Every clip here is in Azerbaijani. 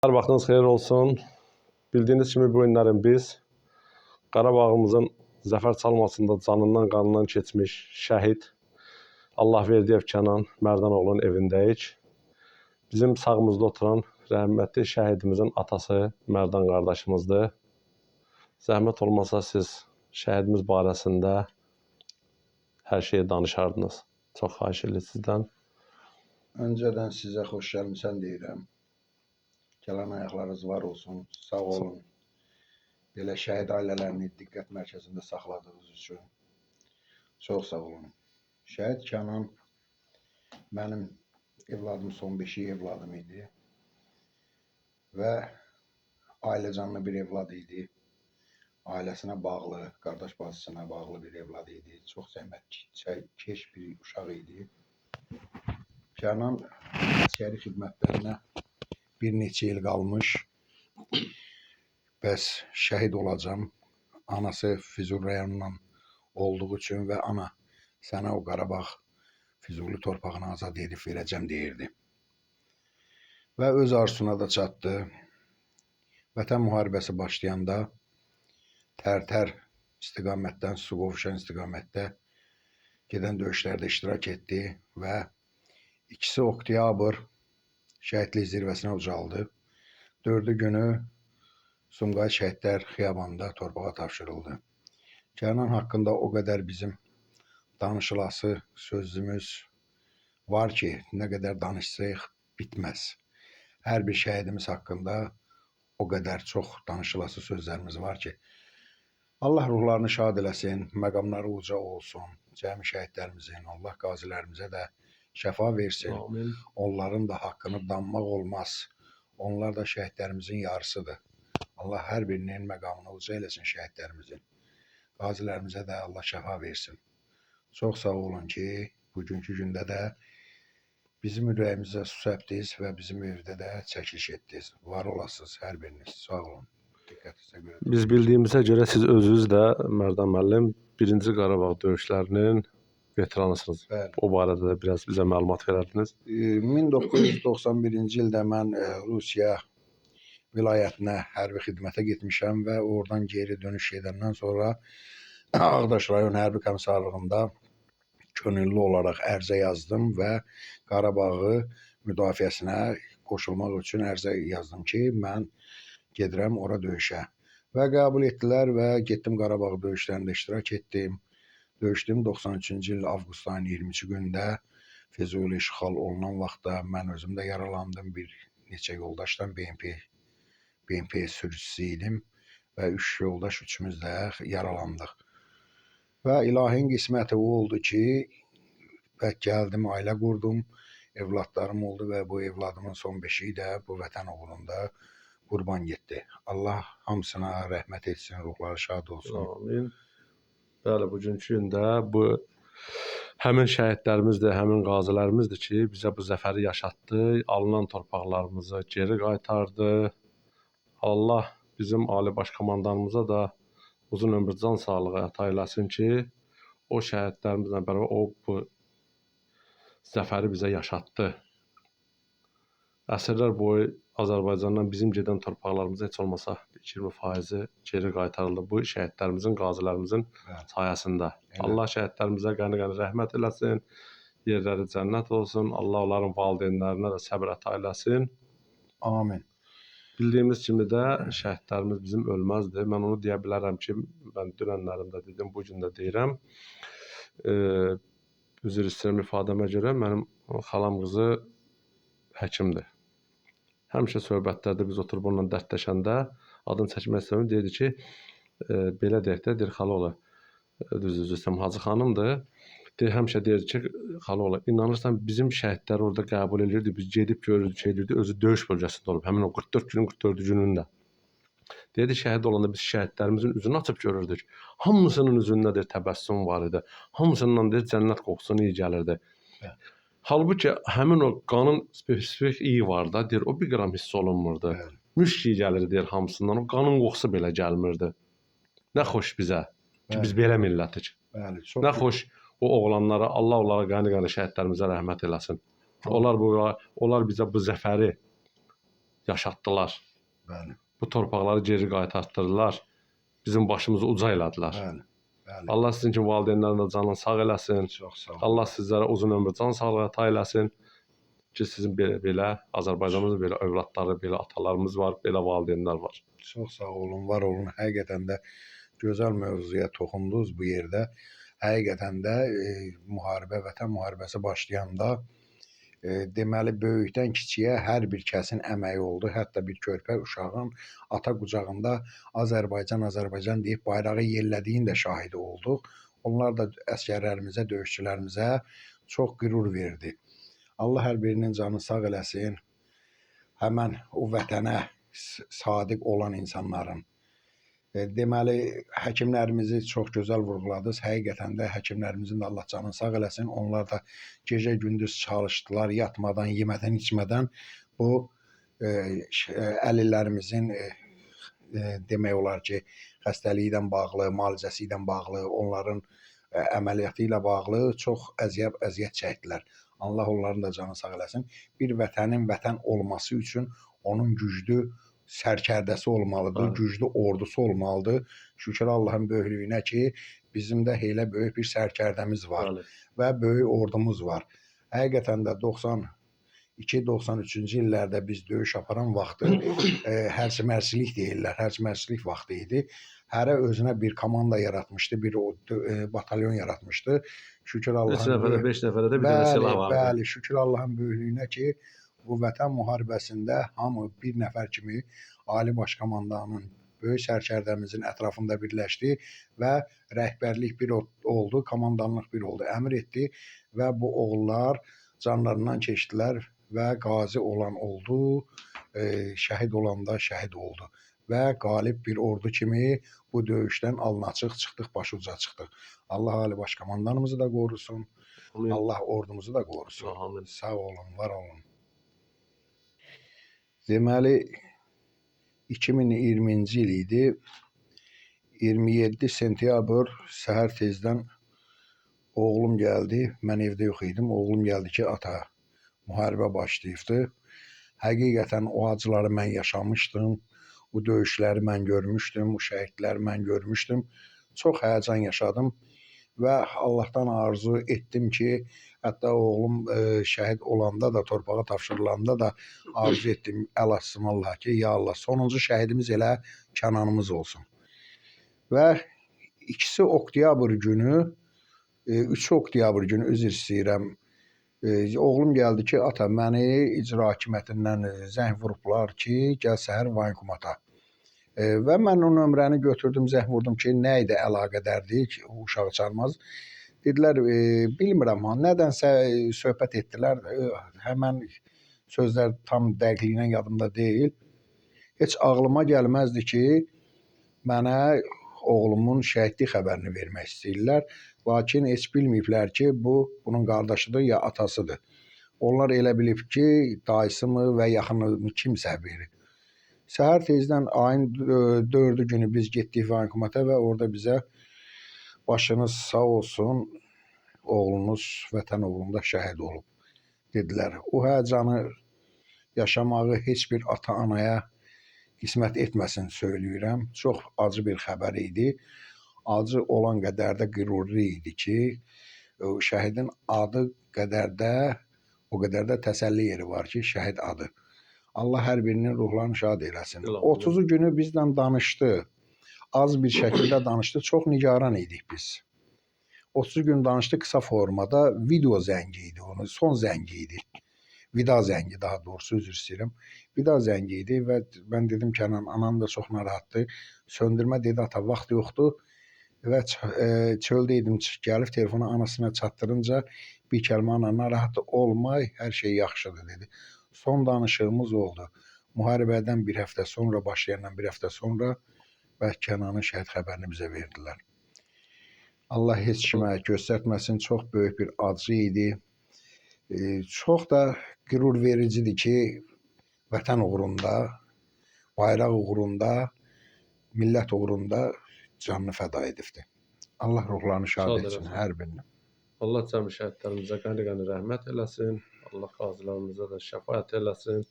Hər vaxtınız xeyir olsun. Bildiyiniz kimi bu günlərin biz Qarabağımızın zəfər çalmasında canından qanından keçmiş şəhid Allahverdiyev Kənan Mərdanoğlu'nun evindəyik. Bizim sağımızda oturan rəhmətli şəhidimizin atası Mərdan qardaşımızdır. Zəhmət olmasa siz şəhidimiz barəsində hər şeyi danışardınız. Çox xahiş edirəm sizdən. Öncədən sizə xoş gəlmisən deyirəm. Gələn ayaqlarınız var olsun, sağ olun. Belə şəhid ailələrini diqqət mərkəzində saxladığınız üçün çox sağ olun. Şəhid Kənan mənim evladım, son 5 evladım idi və ailəcanlı bir evlad idi. Ailəsinə bağlı, qardaş bacısına bağlı bir evlad idi. Çox zəhmətkeş bir uşaq idi. Kənan əsgəri xidmətlərinə bir neçə il qalmış. Bəs şəhid olacam. Anası Füzuli rayonundan olduğu üçün və ana sənə o Qarabağ Füzuli torpağını azad edib verəcəm deyirdi. Və öz arzusuna da çatdı. Vətən müharibəsi başlayanda Tərtər istiqamətdən Suqovuşan istiqamətdə gedən döyüşlərdə iştirak etdi və 2 oktyabr şəhidlik zirvəsinə ucaldı. 4-cü günü Sumqayıt Şəhidlər Xiyabanında torpağa tapşırıldı. Kənan haqqında o qədər bizim danışılası sözümüz var ki, nə qədər danışsaq bitməz. Hər bir şəhidimiz haqqında o qədər çox danışılası sözlərimiz var ki, Allah ruhlarını şad eləsin, məqamları uca olsun. Cəmi şəhidlərimizin, Allah qazilərimizə də şəfa versin. Amin. Onların da haqqını danmaq olmaz. Onlar da şəhidlərimizin yarısıdır. Allah hər birinin məqamını uca eləsin şəhidlərimizin. Qazilərimizə də Allah şəfa versin. Çox sağ olun ki, bugünkü gündə də bizim ürəyimizə su səpdiniz və bizim evdə də çəkiliş etdiniz. Var olasınız hər biriniz. Sağ olun. Diqqətinizə görə. Biz bildiyimizə görə siz özünüz də Mərdan müəllim 1-ci Qarabağ döyüşlərinin veteranısınız. Bəli. O barədə də biraz bizə məlumat verərdiniz. 1991-ci ildə mən Rusiya vilayətinə hərbi xidmətə getmişəm və oradan geri dönüş edəndən sonra Ağdaş rayon hərbi komissarlığında könüllü olaraq ərizə yazdım və Qarabağı müdafiəsinə qoşulmaq üçün ərizə yazdım ki, mən gedirəm ora döyüşə. Və qəbul etdilər və getdim Qarabağ döyüşlərində iştirak etdim. Döyüşdüm 93-cü il avqust ayının 20-ci gündə Füzuli işğal olunan vaxtda mən özüm də yaralandım. Bir neçə yoldaşdan BMP sürücüsü idim və 3 yoldaş üçümüz də yaralandıq. Və ilahin qisməti o oldu ki, gəldim, ailə qurdum, evladlarım oldu və bu evladımın son 5-i də bu vətən uğrunda qurban getdi. Allah hamısına rəhmət etsin, ruhları şad olsun. Amin. Bəli, bugünkü gündə bu həmin şəhidlərimizdir, həmin qazilərimizdir ki, bizə bu zəfəri yaşatdı, alınan torpaqlarımızı geri qaytardı. Allah bizim Ali Baş Komandanımıza da uzun ömür, can sağlığı əta eləsin ki, o şəhidlərimizlə bərabər o bu zəfəri bizə yaşatdı. Əsrlər boyu Azərbaycandan bizim gedən torpaqlarımıza heç olmasa 20% geri qaytarıldı bu şəhidlərimizin, qazilərimizin sayəsində. Allah şəhidlərimizə qəni-qəni rəhmət eləsin, yerləri cənnət olsun, Allah onların valideynlərinə də səbr əta eləsin. Amin. Bildiyimiz kimi də şəhidlərimiz bizim ölməzdir. Mən onu deyə bilərəm ki, mən dünənlərimdə dedim, bugün də deyirəm. Üzr istəyirəm ifadəmə görə, mənim xalam qızı həkimdir. Həmişə söhbətlərdə biz oturub onunla dərdləşəndə, adını çəkmək istəmirəm, deyirdi ki, belə deyək də, deyir xalaoğlu, düzdür, Hacı xanımdır, deyir, həmişə deyirdi ki, xalaoğlu, inanırsan bizim şəhidləri orada qəbul edirdi, biz gedib görürdük, şey edirdi, özü döyüş bölgəsində olub, həmin o 44 günün 44 günündə. Deyirdi, şəhid olanda biz şəhidlərimizin üzünü açıb görürdük, hamısının üzündə deyir, təbəssüm var idi, hamısından deyir, cənnət qoxusunu iyi gəlirdi. Halbuki həmin o qanın spesifik iyi var da, deyir, o 1 qram hiss olunmurdu. Müşk iyi gəlirdi, deyir, hamısından, o qanın qoxusu belə gəlmirdi. Nə xoş bizə ki, biz belə millətik. Nə xoş o oğlanlara, Allah onlara qəni-qəni şəhidlərimizə rəhmət eləsin. Onlar bizə bu zəfəri yaşatdılar. Bəli, Bu torpaqları geri qaytartdırdılar. Bizim başımızı uca elədilər. bəli, bəli. Allah sizin kimi valideynlərin də canını sağ eləsin. Çox sağ olun. Allah sizlərə uzun ömür, can sağlığı əta eləsin ki, sizin belə Azərbaycanımızda belə övladları, belə atalarımız var, belə valideynlər var. Çox sağ olun, var olun. Həqiqətən də gözəl mövzuya toxundunuz bu yerdə. Həqiqətən də müharibə, vətən müharibəsi başlayanda deməli böyükdən kiçiyə hər bir kəsin əməyi oldu. Hətta bir körpə uşağın ata qucağında Azərbaycan, Azərbaycan deyib bayrağı yellədiyin də şahidi olduq. Onlar da əsgərlərimizə, döyüşçülərimizə çox qürur verdi. Allah hər birinin canını sağ eləsin. Həmən o vətənə sadiq olan insanların. Deməli, həkimlərimizi çox gözəl vurğuladınız. Həqiqətən də həkimlərimizin də Allah canını sağ eləsin. Onlar da gecə-gündüz çalışdılar, yatmadan, yemədən, içmədən bu əlillərimizin demək olar ki, xəstəliyi ilə bağlı, müalicəsi ilə bağlı, onların əməliyyatı ilə bağlı çox əziyyət çəkdilər. Allah onların da canını sağ eləsin. Bir vətənin vətən olması üçün onun güclü sərkərdəsi olmalıdır, Bəli. güclü ordusu olmalıdır. Şükür Allahın böyüklüyünə ki, bizim də elə böyük bir sərkərdəmiz var. Bəli. Və böyük ordumuz var. Həqiqətən də 92-93-cü illərdə biz döyüş aparan vaxtı hərçimərçilik deyirlər, hərçimərçilik vaxtı idi. Hərə özünə bir komanda yaratmışdı, bir batalyon yaratmışdı. Şükür Allahın 3 nəfərə, 5 nəfərə də bir dənə silah vardı. Bəli, şükür Allahın böyüklüyünə ki, bu vətən müharibəsində hamı bir nəfər kimi Ali Baş Komandanın, böyük sərkərdəmizin ətrafında birləşdi və rəhbərlik bir oldu, komandanlıq bir oldu, əmr etdi və bu oğullar canlarından keçdilər və qazi olan oldu, şəhid olan da şəhid oldu. Və qalib bir ordu kimi bu döyüşdən alın-açıq çıxdıq, başuca çıxdıq. Allah Ali Baş Komandanımızı da qorusun, Amin. Allah ordumuzu da qorusun. Amin. Sağ olun, var olun. Deməli, 2020-ci il idi. 27 sentyabr səhər tezdən oğlum gəldi. Mən evdə yox idim. Oğlum gəldi ki, ata, müharibə başlayıbdı. Həqiqətən o acıları mən yaşamışdım. Bu döyüşləri mən görmüşdüm. Bu şəhidləri mən görmüşdüm. Çox həyəcan yaşadım və Allahdan arzu etdim ki, hətta oğlum şəhid olanda da, torpağa tapşırılanda da arzu etdim, əl açsın Allah ki, ya Allah, sonuncu şəhidimiz elə Kənanımız olsun. Və 2 oktyabr günü, 3 oktyabr günü, üzr istəyirəm, oğlum gəldi ki, ata, məni icra hakimiyyətindən zəng vurublar ki, gəl səhər voyinkomata. Və mən o nömrəni götürdüm, zəng vurdum ki, nə idi əlaqədərdir ki, uşağı çağırmaz. Dedilər, bilmirəm, nədənsə söhbət etdilər, həmən sözlər tam dəqiqliyinə yadımda deyil. Heç ağlıma gəlməzdi ki, mənə oğlumun şəhidlik xəbərini vermək istəyirlər. Lakin heç bilməyiblər ki, bunun qardaşıdır ya atasıdır. Onlar elə bilib ki, dayısı mı və yaxını kimsə biri. Səhər tezdən ayın 4-cü günü biz getdik voyinkomata və orada bizə başınız sağ olsun, oğlunuz vətən uğrunda şəhid olub, dedilər. O həyəcanı yaşamağı heç bir ata-anaya qismət etməsin söyləyirəm. Çox acı bir xəbər idi. Acı olan qədər də qürurlu idi ki, şəhidin adı o qədər də təsəlli yeri var ki, şəhid adı. Allah hər birinin ruhlarını şad eləsin. 30-cu günü bizlə danışdı. Az bir şəkildə danışdı. Çox nigaran idik biz. 30 gün danışdı qısa formada. Video zəngi idi onun. Son zəngi idi. Vida zəngi, daha doğrusu, üzr istəyirəm. Vida zəngi idi və mən dedim ki, anam da çox narahatdır. Söndürmə dedi, ata, vaxt yoxdur. Və çöldə idim, gəlib telefonu anasına çatdırınca bir kəlmə, ana, narahat olmay, hər şey yaxşıdır, dedi. Son danışığımız oldu. Müharibədən bir həftə sonra, başlayandan bir həftə sonra və Kənanın şəhid xəbərini bizə verdilər. Allah heç kimə göstərtməsin, çox böyük bir acı idi. Çox da qürur vericidir ki, vətən uğrunda, bayraq uğrunda, millət uğrunda canını fəda edibdir. Allah ruhlarını şad etsin, hər birini. Allah cəmi şəhidlərimizə qəni-qəni rəhmət eləsin. Allah qazilərimizə də şəfaət eləsin.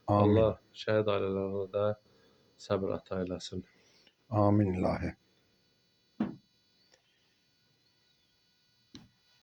Amin. Allah şəhid ailələrinə də səbr əta eləsin. Amin ilahi.